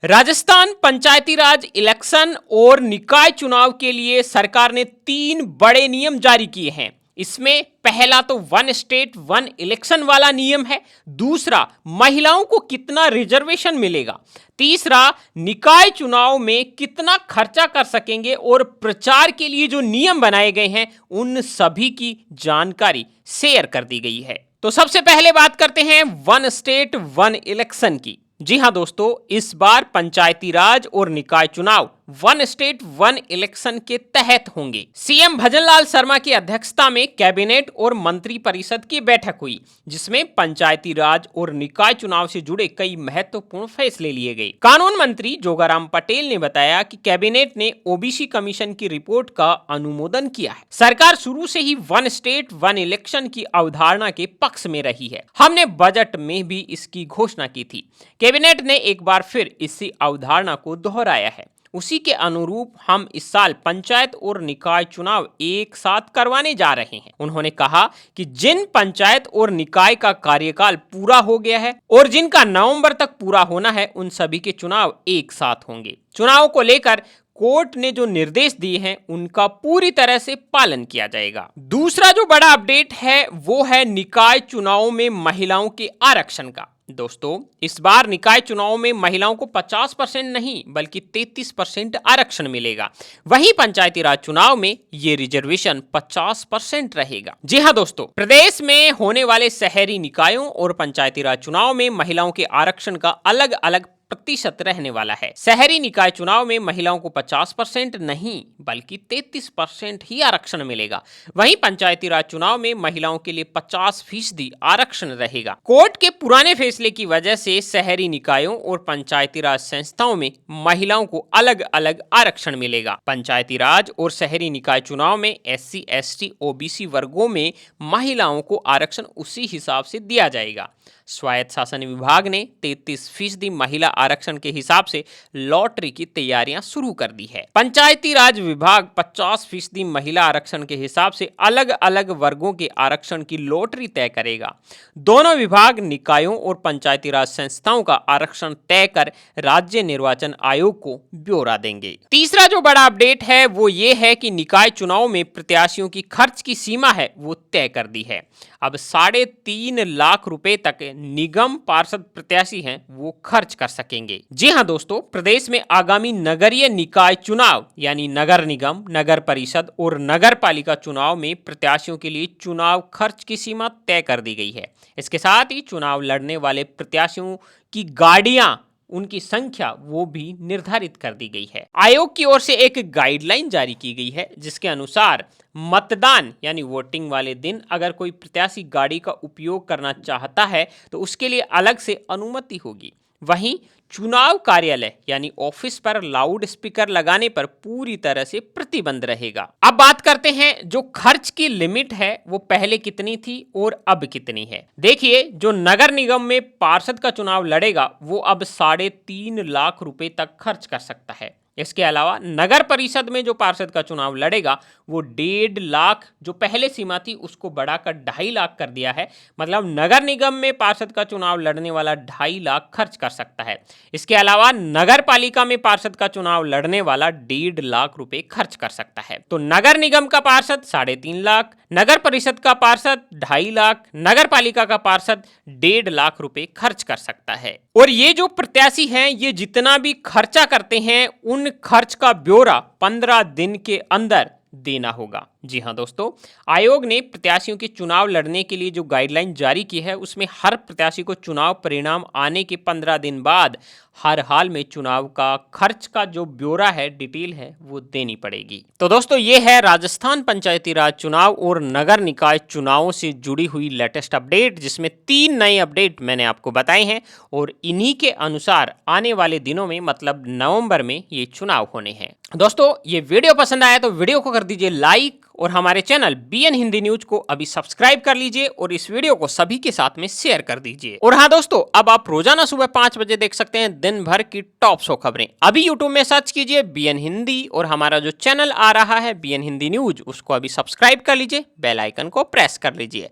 राजस्थान पंचायती राज election और निकाय चुनाव के लिए सरकार ने 3 बड़े नियम जारी किए हैं। इसमें पहला तो वन स्टेट वन इलेक्शन वाला नियम है। दूसरा, महिलाओं को कितना रिजर्वेशन मिलेगा। तीसरा, निकाय चुनाव में कितना खर्चा कर सकेंगे और प्रचार के लिए जो नियम बनाए गए हैं उन सभी की जानकारी शेयर कर दी गई है। तो सबसे पहले बात करते हैं वन स्टेट वन इलेक्शन की। जी हां दोस्तों, इस बार पंचायती राज और निकाय चुनाव वन स्टेट वन इलेक्शन के तहत होंगे। सीएम भजनलाल शर्मा की अध्यक्षता में कैबिनेट और मंत्री परिषद की बैठक हुई, जिसमें पंचायती राज और निकाय चुनाव से जुड़े कई महत्वपूर्ण फैसले लिए गए। कानून मंत्री जोगाराम पटेल ने बताया कि कैबिनेट ने ओबीसी कमीशन की रिपोर्ट का अनुमोदन किया है। सरकार शुरू से ही वन स्टेट वन इलेक्शन की अवधारणा के पक्ष में रही है। हमने बजट में भी इसकी घोषणा की थी। कैबिनेट ने एक बार फिर इसी अवधारणा को दोहराया है। उसी के अनुरूप हम इस साल पंचायत और निकाय चुनाव एक साथ करवाने जा रहे हैं। उन्होंने कहा कि जिन पंचायत और निकाय का कार्यकाल पूरा हो गया है और जिनका नवंबर तक पूरा होना है, उन सभी के चुनाव एक साथ होंगे। चुनाव को लेकर कोर्ट ने जो निर्देश दिए हैं उनका पूरी तरह से पालन किया जाएगा। दूसरा जो बड़ा अपडेट है वो है निकाय चुनाव में महिलाओं के आरक्षण का। दोस्तों, इस बार निकाय चुनाव में महिलाओं को 50% नहीं बल्कि 33% आरक्षण मिलेगा। वहीं पंचायती राज चुनाव में ये रिजर्वेशन 50% रहेगा। जी हां दोस्तों, प्रदेश में होने वाले शहरी निकायों और पंचायती राज चुनाव में महिलाओं के आरक्षण का अलग अलग प्रतिशत रहने वाला है। शहरी निकाय चुनाव में महिलाओं को 50% नहीं बल्कि 33% ही आरक्षण मिलेगा। वहीं पंचायती राज चुनाव में महिलाओं के लिए 50% आरक्षण रहेगा। कोर्ट के पुराने फैसले की वजह से शहरी निकायों और पंचायती राज संस्थाओं में महिलाओं को अलग अलग आरक्षण मिलेगा। पंचायती राज और शहरी निकाय चुनाव में SC, ST, OBC वर्गों में महिलाओं को आरक्षण उसी हिसाब से दिया जाएगा। स्वायत्त शासन विभाग ने 33% महिला आरक्षण के हिसाब से लॉटरी की तैयारियां शुरू कर दी है। पंचायती राज विभाग 50% महिला आरक्षण के हिसाब से अलग अलग वर्गों के आरक्षण की लॉटरी तय करेगा। दोनों विभाग निकायों और पंचायती राज संस्थाओं का आरक्षण तय कर राज्य निर्वाचन आयोग को ब्यौरा देंगे। तीसरा जो बड़ा अपडेट है वो ये है कि निकाय चुनाव में प्रत्याशियों की खर्च की सीमा है वो तय कर दी है। अब 3.5 लाख रुपए तक निगम पार्षद प्रत्याशी हैं वो खर्च कर सकेंगे। जी हां दोस्तों, प्रदेश में आगामी नगरीय निकाय चुनाव यानी नगर निगम, नगर परिषद और नगर पालिका चुनाव में प्रत्याशियों के लिए चुनाव खर्च की सीमा तय कर दी गई है। इसके साथ ही चुनाव लड़ने वाले प्रत्याशियों की गाड़ियां, उनकी संख्या वो भी निर्धारित कर दी गई है। आयोग की ओर से एक गाइडलाइन जारी की गई है जिसके अनुसार मतदान यानी वोटिंग वाले दिन अगर कोई प्रत्याशी गाड़ी का उपयोग करना चाहता है तो उसके लिए अलग से अनुमति होगी। वहीं चुनाव कार्यालय यानी ऑफिस पर लाउड स्पीकर लगाने पर पूरी तरह से प्रतिबंध रहेगा। अब बात करते हैं जो खर्च की लिमिट है वो पहले कितनी थी और अब कितनी है। देखिए, जो नगर निगम में पार्षद का चुनाव लड़ेगा वो अब 3.5 लाख रुपए तक खर्च कर सकता है। इसके अलावा नगर परिषद में जो पार्षद का चुनाव लड़ेगा वो 1.5 लाख, जो पहले सीमा थी उसको बढ़ाकर 2.5 लाख कर दिया है। मतलब नगर निगम में पार्षद का चुनाव लड़ने वाला 2.5 लाख खर्च कर सकता है। इसके अलावा नगर पालिका में पार्षद का चुनाव लड़ने वाला 1.5 लाख रुपए खर्च कर सकता है। तो नगर निगम का पार्षद 3.5 लाख, नगर परिषद का पार्षद 2.5 लाख, नगर पालिका का पार्षद 1.5 लाख रुपए खर्च कर सकता है। और ये जो प्रत्याशी हैं ये जितना भी खर्चा करते हैं उन खर्च का ब्यौरा 15 दिन के अंदर देना होगा। जी हां दोस्तों, आयोग ने प्रत्याशियों के चुनाव लड़ने के लिए जो गाइडलाइन जारी की है उसमें हर प्रत्याशी को चुनाव परिणाम आने के 15 दिन बाद हर हाल में चुनाव का खर्च का जो ब्यौरा है, डिटेल है, वो देनी पड़ेगी। तो दोस्तों, ये है राजस्थान पंचायती राज चुनाव और नगर निकाय चुनावों से जुड़ी हुई लेटेस्ट अपडेट, जिसमें 3 नए अपडेट मैंने आपको बताए हैं और इन्हीं के अनुसार आने वाले दिनों में मतलब नवंबर में ये चुनाव होने हैं। दोस्तों, ये वीडियो पसंद आया तो वीडियो को कर दीजिए लाइक और हमारे चैनल BN हिंदी न्यूज को अभी सब्सक्राइब कर लीजिए और इस वीडियो को सभी के साथ में शेयर कर दीजिए। और हाँ दोस्तों, अब आप रोजाना सुबह 5 बजे देख सकते हैं दिन भर की टॉप 100 खबरें। अभी YouTube में सर्च कीजिए BN हिंदी और हमारा जो चैनल आ रहा है BN हिंदी न्यूज, उसको अभी सब्सक्राइब कर लीजिए, बेल आइकन को प्रेस कर लीजिए।